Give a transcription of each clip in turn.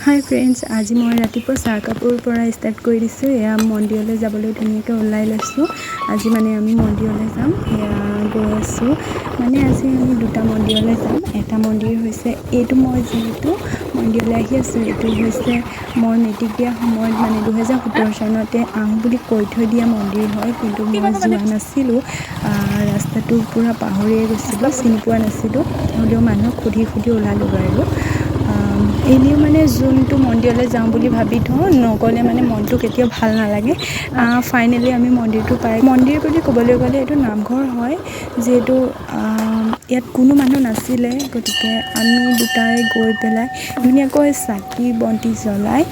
হাই friends, আজি মই ৰাতিপুৱা চাহ কাপৰ পৰা ষ্টাৰ্ট কৰি দিছোঁ। এয়া মন্দিৰলৈ যাবলৈ ধুনীয়াকৈ ওলাই লৈছোঁ। আজি মানে আমি মন্দিৰলৈ যাম। এয়া গৈ আছোঁ মানে আজি আমি দুটা মন্দিৰলৈ যাম। এটা মন্দিৰ হৈছে এইটো, মই যিহেতু মন্দিৰলৈ আহি আছোঁ, এইটো হৈছে মই মেট্ৰিক দিয়া সময়ত মানে 2017 চনতে আহোঁ বুলি কৈ থৈ দিয়া মন্দিৰ হয়, কিন্তু মই যোৱা নাছিলোঁ। ৰাস্তাটো পূৰা পাহৰিয়ে গৈছিলোঁ, চিনি পোৱা নাছিলোঁ। হ'লেও মানুহক সুধি ওলালোগৈ আৰু এনেও মানে যোনটো মন্দিৰলৈ যাওঁ বুলি ভাবি থওঁ, নগ'লে মানে মনটো কেতিয়াও ভাল নালাগে। ফাইনেলি আমি মন্দিৰটো পাই। মন্দিৰ বুলি ক'বলৈ গ'লে এইটো নামঘৰ হয়, যিহেতু ইয়াত কোনো মানুহ নাছিলে, গতিকে আমি দুটাই গৈ পেলাই ধুনীয়াকৈ চাকি বন্তি জ্বলাই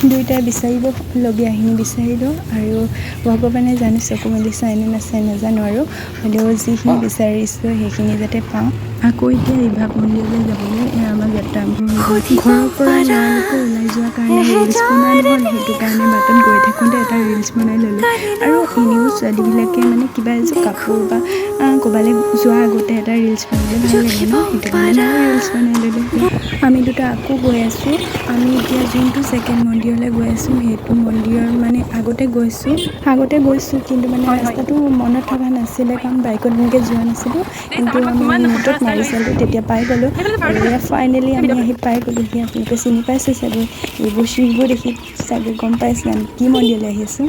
দুয়োটাই বিচাৰিবলগীয়াখিনি বিচাৰিলোঁ। আৰু ভগৱানে জানি চকু মেলি চাইনে নাচাই নাজানো, আৰু হ'লেও যিখিনি বিচাৰিছোঁ সেইখিনি যাতে পাওঁ। আকৌ এতিয়া ৰিভাব মন্দিৰলৈ যাবলৈ আমাৰ যাত্ৰা আৰম্ভ হৈ গ'ল। ঘৰৰ পৰা লৰালৰিকৈ ওলাই যোৱাৰ কাৰণে ৰিলচ বনোৱা নহ'ল, সেইটো কাৰণে বাটত গৈ থাকোঁতে এটা ৰিলচ বনাই ল'লোঁ। আৰু এনেও ছোৱালীবিলাকে মানে কিবা এযোৰ কাপোৰ বা ক'ৰবালৈ যোৱাৰ আগতে এটা ৰিলচ বনালে ভাল লাগে ন, সেইটো কাৰণে মই ৰিলচ বনাই ল'লোঁ। আমি দুটা আকৌ গৈ আছোঁ। আমি এতিয়া যোনটো ছেকেণ্ড মন্দিৰলৈ গৈ আছোঁ, সেইটো মন্দিৰৰ মানে আগতে গৈছোঁ, কিন্তু মানে ৰাস্তাটো মনত থকা নাছিলে, কাৰণ বাইকত এনেকৈ যোৱা নাছিলোঁ। কিন্তু আমি নেটত মাৰি চালোঁ, তেতিয়া পাই গ'লোঁ। আৰু এয়া ফাইনেলি আমি আহি পাই গ'লোঁহি। আপোনালোকে চিনি পাইছে চাগৈ, এইবোৰ চিৰিবোৰ দেখি চাগৈ গম পাইছে আমি কি মন্দিৰলৈ আহি আছোঁ।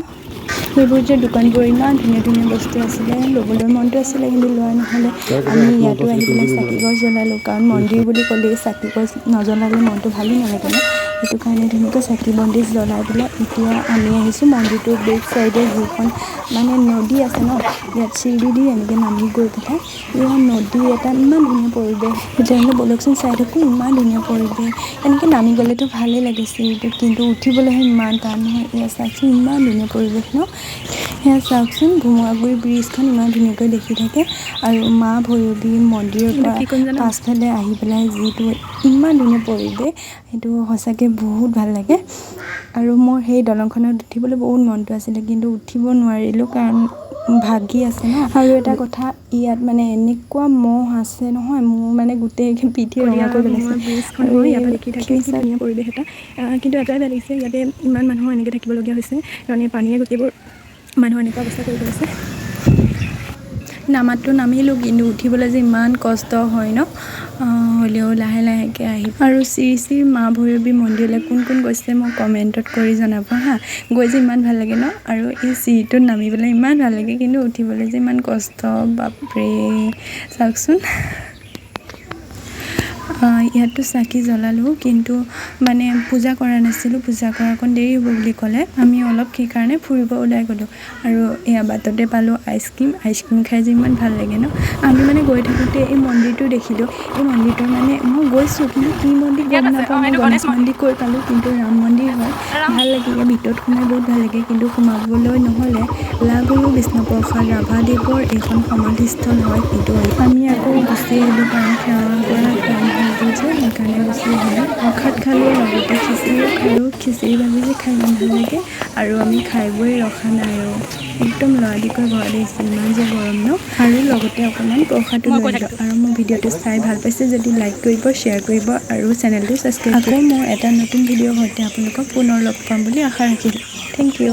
সেইবোৰ যে দোকানবোৰ ইমান ধুনীয়া ধুনীয়া বস্তু আছিলে, ল'বলৈ মনটো আছিলে কিন্তু লোৱা নহ'লে। আমি ইয়াতো আহি পেলাই চাকি গছ জ্বলালোঁ, কাৰণ মন্দিৰ বুলি ক'লেই চাকি গছ নজ্বলালে মনটো ভালো নালাগে ন, সেইটো কাৰণে ধুনীয়াকৈ চাকি বন্তি জ্বলাই পেলাই এতিয়া আমি আহিছোঁ মন্দিৰটোৰ বেক চাইডে, যিখন মানে নদী আছে ন, ইয়াত চিৰি দি এনেকৈ নামি গৈ পেলাই এয়া নদী এটা ইমান ধুনীয়া পৰিৱেশ। তেতিয়াহ'লে ব'লকচোন চাই থাকোঁ, ইমান ধুনীয়া পৰিৱেশ। এনেকৈ নামি গ'লেতো ভালেই লাগে চিৰিটোত, কিন্তু উঠিবলৈহে ইমান টান নহয়। এয়া চাওকচোন, ইমান ধুনীয়া পৰিৱেশ ন। সেয়া চাওকচোন, ভোমোৱাগুৰি ব্ৰিজখন ইমান ধুনীয়াকৈ দেখি থাকে। আৰু মা ভৈৰৱী মন্দিৰৰ পৰা পাছফালে আহি পেলাই যিটো ইমান ধুনীয়া পৰিৱেশ, সেইটো সঁচাকৈ বহুত ভাল লাগে। আৰু মোৰ সেই দলংখনত উঠিবলৈ বহুত মনটো আছিলে, কিন্তু উঠিব নোৱাৰিলোঁ, কাৰণ ভাগি আছে ন। আৰু এটা কথা, ইয়াত মানে এনেকুৱা মহ আছে নহয়, মোৰ মানে গোটেই পিঠি ৰঙা কৰি পেলাইছে। আৰু ইয়াৰ পৰা দেখি থাকে কি ধুনীয়া পৰিৱেশ এটা, কিন্তু এটাই বেয়া লাগিছে, ইয়াতে ইমান মানুহ এনেকৈ থাকিবলগীয়া হৈছে, কাৰণ এই পানীয়ে গোটেইবোৰ মানুহ এনেকুৱা অৱস্থা কৰি পেলাইছে। নামাতটো নামিলোঁ, কিন্তু উঠিবলৈ যে ইমান কষ্ট হয় ন, হ'লেও লাহে লাহেকৈ আহি। আৰু শ্ৰী মা ভৈৰৱী মন্দিৰলৈ কোন কোন গৈছে মোক কমেণ্টত কৰি জনাব হা। গৈ যে ইমান ভাল লাগে ন, আৰু এই চিৰিটোত নামি পেলাই ইমান ভাল লাগে, কিন্তু উঠিবলৈ যে ইমান কষ্ট, বাপৰে চাওকচোন। ইয়াতো চাকি জ্বলালোঁ, কিন্তু মানে পূজা কৰা নাছিলোঁ, পূজা কৰা অকণ দেৰি হ'ব বুলি ক'লে। আমি অলপ সেইকাৰণে ফুৰিব ওলাই গ'লোঁ। আৰু এয়া বাটতে পালোঁ আইচক্ৰীম খাই যে ইমান ভাল লাগে ন। আমি মানে গৈ থাকোঁতে এই মন্দিৰটো দেখিলোঁ। এই মন্দিৰটো মানে মই গৈছোঁ, কিন্তু কি মন্দিৰ গম নাপাওঁ। মই গণেশ মন্দিৰ কৈ পালোঁ, কিন্তু ৰাম মন্দিৰ হয়। ভাল লাগে, ইয়াৰ ভিতৰত সোমাই বহুত ভাল লাগে, কিন্তু সোমাবলৈ নহ'লে। লাগুৰু বিষ্ণুপ্ৰসাদ ৰাভাদেৱৰ এইখন সমাধিস্থল হয়, কিন্তু আমি আকৌ গুচি আহিলোঁ, কাৰণ সেৱা কৰা টাইম হৈ গ'ল যে, সেইকাৰণে গুচি আহিলোঁ। প্ৰসাদ খালোঁ, লগতে খিচিৰিও খালোঁ। খিচিৰি ভাজি যে খাই ইমান ভাল লাগে, আৰু আমি খাই বৈ ৰখা নাই আৰু একদম লৰালৰিকৈ ঘৰত আহিছোঁ, ইমান যে গৰম ন। আৰু লগতে অকণমান প্ৰসাদো লৈ আহিলোঁ। আৰু মোৰ ভিডিঅ'টো চাই ভাল পাইছে যদি লাইক কৰিব, শ্বেয়াৰ কৰিব, আৰু চেনেলটো ছাবস্ক্ৰাইব কৰিব। আকৌ মই এটা নতুন ভিডিঅ'ৰ সৈতে আপোনালোকক পুনৰ লগ পাম বুলি আশা ৰাখিলোঁ। Thank U.